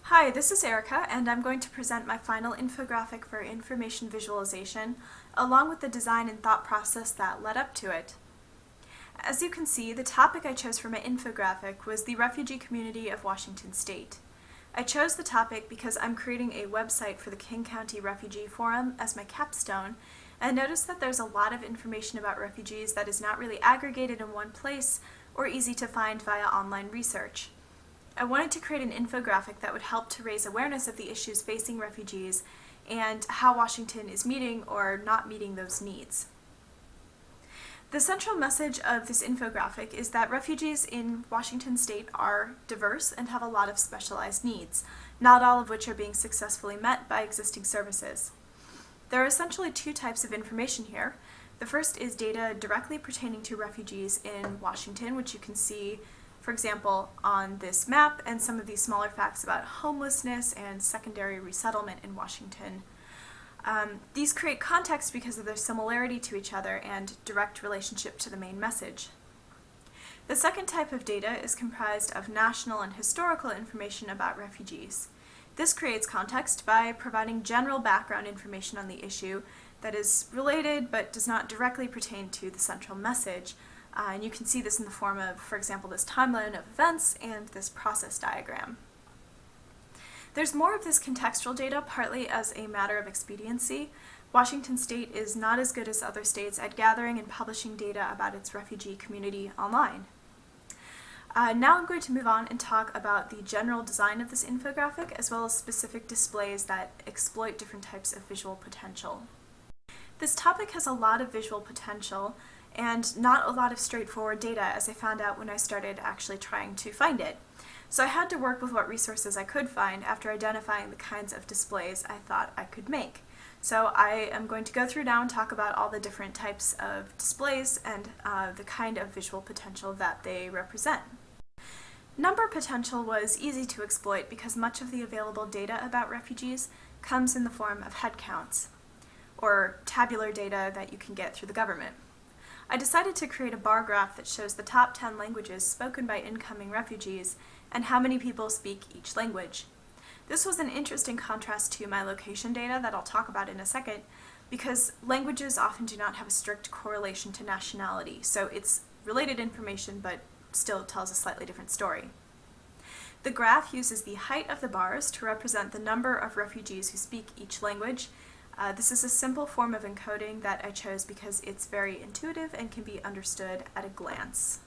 Hi, this is Erica, and I'm going to present my final infographic for information visualization, along with the design and thought process that led up to it. As you can see, the topic I chose for my infographic was the refugee community of Washington State. I chose the topic because I'm creating a website for the King County Refugee Forum as my capstone, and noticed that there's a lot of information about refugees that is not really aggregated in one place or easy to find via online research. I wanted to create an infographic that would help to raise awareness of the issues facing refugees and how Washington is meeting or not meeting those needs. The central message of this infographic is that refugees in Washington State are diverse and have a lot of specialized needs, not all of which are being successfully met by existing services. There are essentially two types of information here. The first is data directly pertaining to refugees in Washington, which you can see, for example, on this map, and some of these smaller facts about homelessness and secondary resettlement in Washington. These create context because of their similarity to each other and direct relationship to the main message. The second type of data is comprised of national and historical information about refugees. This creates context by providing general background information on the issue that is related but does not directly pertain to the central message. And you can see this in the form of, for example, this timeline of events and this process diagram. There's more of this contextual data partly as a matter of expediency. Washington State is not as good as other states at gathering and publishing data about its refugee community online. Now I'm going to move on and talk about the general design of this infographic as well as specific displays that exploit different types of visual potential. This topic has a lot of visual potential and not a lot of straightforward data, as I found out when I started actually trying to find it. So I had to work with what resources I could find after identifying the kinds of displays I thought I could make. So I am going to go through now and talk about all the different types of displays and the kind of visual potential that they represent. Number potential was easy to exploit because much of the available data about refugees comes in the form of head counts, or tabular data that you can get through the government. I decided to create a bar graph that shows the top 10 languages spoken by incoming refugees and how many people speak each language. This was an interesting contrast to my location data that I'll talk about in a second, because languages often do not have a strict correlation to nationality, so it's related information but still tells a slightly different story. The graph uses the height of the bars to represent the number of refugees who speak each language. This is a simple form of encoding that I chose because it's very intuitive and can be understood at a glance.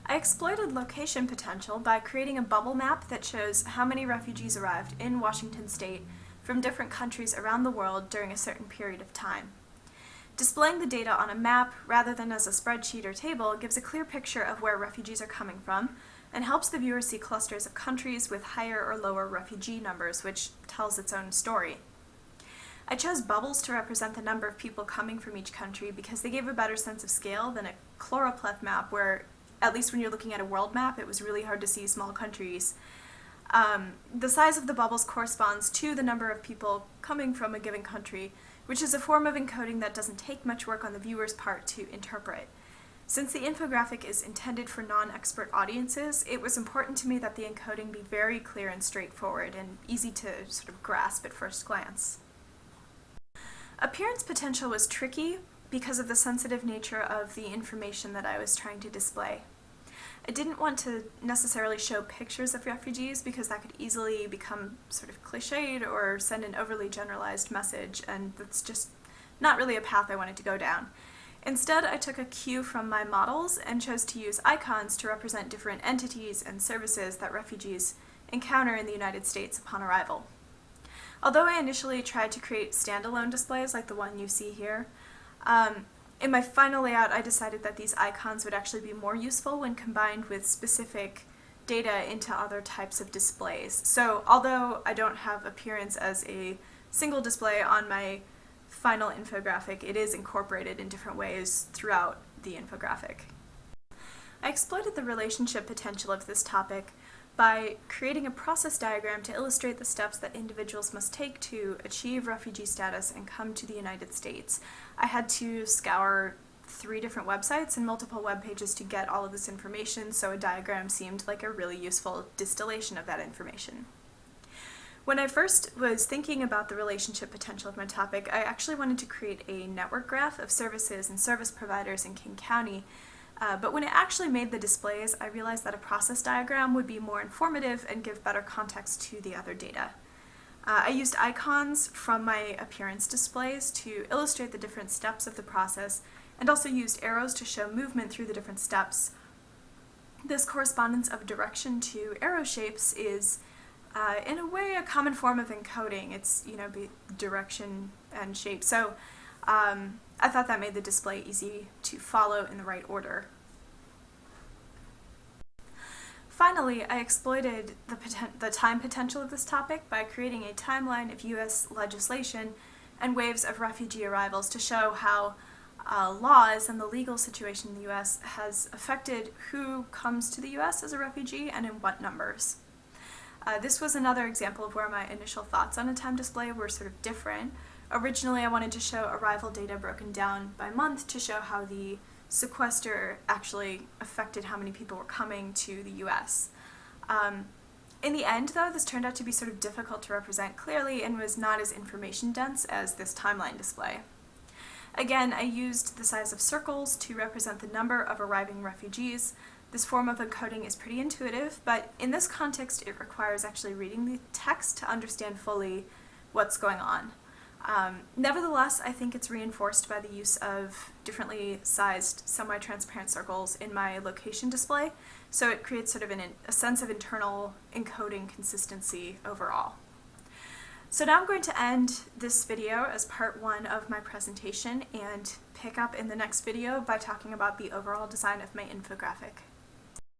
I exploited location potential by creating a bubble map that shows how many refugees arrived in Washington State from different countries around the world during a certain period of time. Displaying the data on a map rather than as a spreadsheet or table gives a clear picture of where refugees are coming from and helps the viewer see clusters of countries with higher or lower refugee numbers, which tells its own story. I chose bubbles to represent the number of people coming from each country because they gave a better sense of scale than a choropleth map where, at least when you're looking at a world map, it was really hard to see small countries. The size of the bubbles corresponds to the number of people coming from a given country, which is a form of encoding that doesn't take much work on the viewer's part to interpret. Since the infographic is intended for non-expert audiences, it was important to me that the encoding be very clear and straightforward and easy to sort of grasp at first glance. Appearance potential was tricky because of the sensitive nature of the information that I was trying to display. I didn't want to necessarily show pictures of refugees because that could easily become sort of cliched or send an overly generalized message, and that's just not really a path I wanted to go down. Instead, I took a cue from my models and chose to use icons to represent different entities and services that refugees encounter in the United States upon arrival. Although I initially tried to create standalone displays like the one you see here, in my final layout I decided that these icons would actually be more useful when combined with specific data into other types of displays. So although I don't have appearance as a single display on my final infographic, it is incorporated in different ways throughout the infographic. I exploited the relationship potential of this topic by creating a process diagram to illustrate the steps that individuals must take to achieve refugee status and come to the United States. I had to scour 3 different websites and multiple web pages to get all of this information, so a diagram seemed like a really useful distillation of that information. When I first was thinking about the relationship potential of my topic, I actually wanted to create a network graph of services and service providers in King County, but when it actually made the displays, I realized that a process diagram would be more informative and give better context to the other data. I used icons from my appearance displays to illustrate the different steps of the process, and also used arrows to show movement through the different steps. This correspondence of direction to arrow shapes is, in a way, a common form of encoding. It's, direction and shape. So I thought that made the display easy to follow in the right order. Finally, I exploited the time potential of this topic by creating a timeline of U.S. legislation and waves of refugee arrivals to show how laws and the legal situation in the U.S. has affected who comes to the U.S. as a refugee and in what numbers. This was another example of where my initial thoughts on a time display were sort of different. Originally, I wanted to show arrival data broken down by month to show how the sequester actually affected how many people were coming to the U.S. In the end, though, this turned out to be sort of difficult to represent clearly and was not as information dense as this timeline display. Again, I used the size of circles to represent the number of arriving refugees. This form of encoding is pretty intuitive, but in this context it requires actually reading the text to understand fully what's going on. Nevertheless, I think it's reinforced by the use of differently sized semi-transparent circles in my location display, so it creates sort of a sense of internal encoding consistency overall. So now I'm going to end this video as part 1 of my presentation and pick up in the next video by talking about the overall design of my infographic.